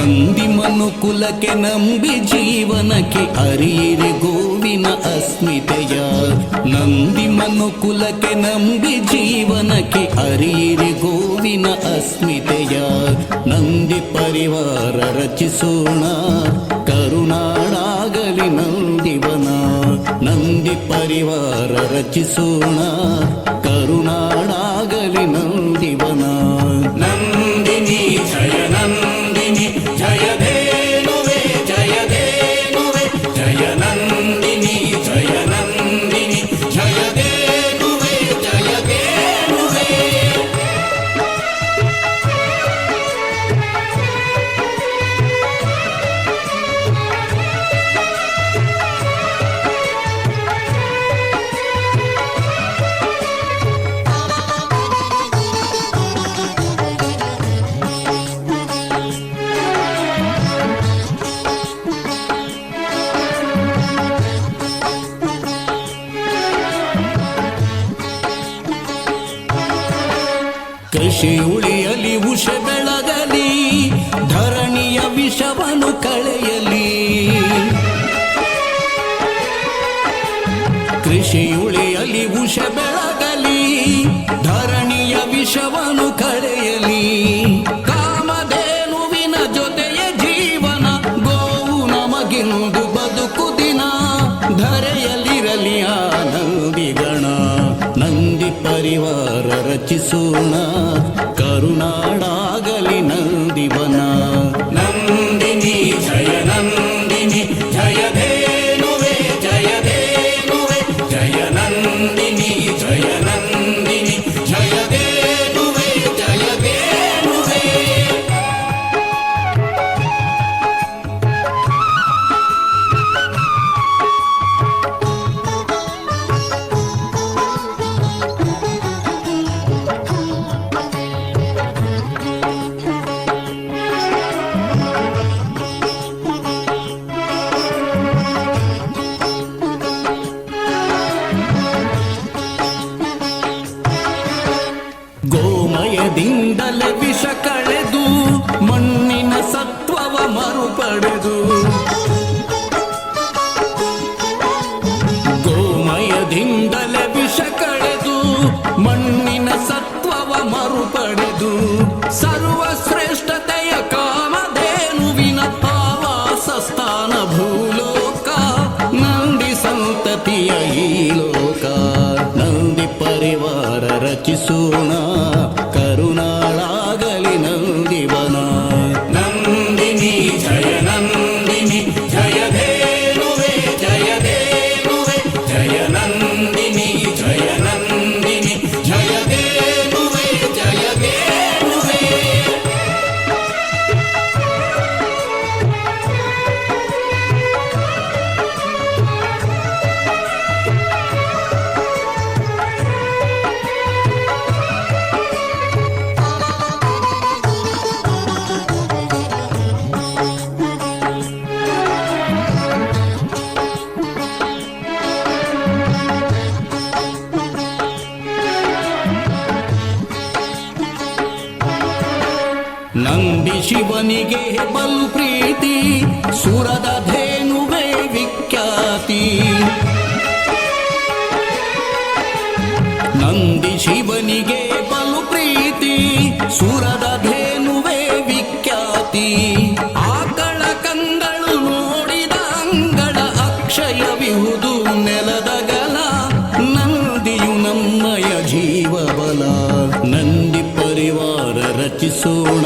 ನಂದಿ ಮನುಕುಲಕ್ಕೆ ನಂಬಿ ಜೀವನಕ್ಕೆ ಅರಿಯಿರಿ ಗೋವಿನ ಅಸ್ಮಿತೆಯ. ನಂದಿ ಮನುಕುಲಕ್ಕೆ ನಂಬಿ ಜೀವನಕ್ಕೆ ಅರಿಯಿರಿ ಗೋವಿನ ಅಸ್ಮಿತೆಯ. ನಂದಿ ಪರಿವಾರ ರಚಿಸೋಣ ಕರುನಾಡಾಗಲಿ ನಂದಿವನ. ನಂದಿ ಪರಿವಾರ ರಚಿಸೋಣ ಕರುನಾಡಾಗಲಿ ನಂದಿವನ. ನಂದಿನಿ ಜಯ ನಂದಿನಿ ಜಯ ಧೇನುವೆ ಜಯ ಧೇನುವೆ ಜಯ ನಂದಿನಿ ಜಯ ನಂದಿನಿ ಜಯ ಧೇನುವೆ ಜಯ ಧೇನುವೆ. ಕೃಷಿ ಉಳಿಯಲಿ ಉಷ ಬೆಳಗಲಿ ಧರಣಿಯ ವಿಷವನ್ನು ಕಳೆಯಲಿ. ಕೃಷಿ ಉಳಿಯಲಿ ಉಷ ಬೆಳಗಲಿ ಧರಣಿಯ ವಿಷವನ್ನು ಕಳೆಯಲಿ. ಕಾಮಧೇನುವಿನ ಜೊತೆಯ ಜೀವನ ಗೋವು ನಮಗಿಂದು ಬದುಕು ದಿನ. ಧರೆಯಲಿರಲಿ ಆನಂದಿಗಣ ನಂದಿ ಪರಿವಾರ ರಚಿಸೋಣ ಕರುನಾಡಾಗಲಿ ನಂದಿವನ. ನಂದಿನಿ ಜಯ ನಂದಿನಿ ಜಯ ಧೇನುವೆ ಜಯ ಧೇನುವೆ ಜಯ ನಂದಿನಿ ಜಯ ನಂದಿನಿ ಜಯ ಧೇನುವೆ ಜಯ ಧೇನುವೆ. ಗೋಮಯದಿಂದಲೇ ವಿಷ ಕಳೆದು ಮಣ್ಣಿನ ಸತ್ವವ ಮರುಪಡೆದು. ಗೋಮಯದಿಂದಲೇ ವಿಷ ಕಳೆದು ಮಣ್ಣಿನ ಸತ್ವವ ಮರುಪಡೆದು. ಸರ್ವಶ್ರೇಷ್ಠತೆಯ ಕಾಮಧೇನುವಿನ ಆವಾಸ ಸ್ಥಾನ ಭೂಲೋಕ. ನಂದಿ ಸಂತತಿಯ ಈ ಲೋಕ. ನಂದಿ ಪರಿವಾರ ರಚಿಸೋಣ ಕರುನಾಡಾಗಲಿ ನಂದಿವನ. ನಂದಿನಿ ಜಯ ನಂದಿನಿ ಜಯ ಧೇನುವೆ ಜಯ ಧೇನುವೆ ಜಯ ನಂದಿನಿ ಜಯ ನಂದಿನಿ ಜಯ ಧೇನುವೆ ಜಯ ಧೇನುವೆ. ನಂದಿ ಶಿವನಿಗೆ ಬಲು ಪ್ರೀತಿ ಸುರದ ಧೇನುವೆ ವಿಖ್ಯಾತಿ. ನಂದಿ ಶಿವನಿಗೆ ಬಲು ಪ್ರೀತಿ ಸುರದ ಧೇನುವೆ ವಿಖ್ಯಾತಿ. ಆಕಳ ಕಂಗಳು ನೋಡಿದ ಅಂಗಳ ಅಕ್ಷಯವಿಹುದು ನೆಲದಗಲ. ನಂದಿಯು ನಮ್ಮಯ ಜೀವಬಲ. ನಂದಿ ಪರಿವಾರ ರಚಿಸೋಣ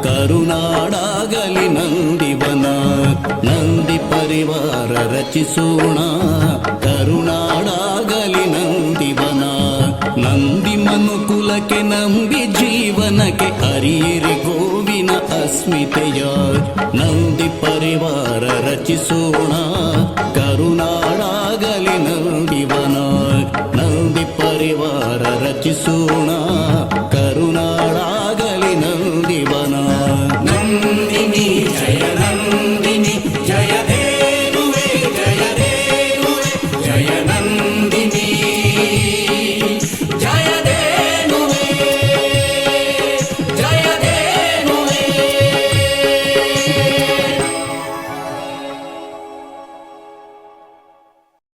ಕರುನಾಡಾಗಲಿ ನಂದಿವನ. ನಂದಿ ಪರಿವಾರ ರಚಿಸೋಣ ಕರುನಾಡಾಗಲಿ ನಂದಿವನ. ನಂದಿ ಮನುಕುಲಕ್ಕೆ ನಂಬಿ ಜೀವನಕ್ಕೆ ಅರಿಯಿರಿ ಗೋವಿನ ಅಸ್ಮಿತೆಯ. ನಂದಿ ಪರಿವಾರ ರಚಿಸೋಣ ಕರುನಾಡಾಗಲಿ ನಂದಿವನ. ನಂದಿ ಪರಿವಾರ ರಚಿಸೋಣ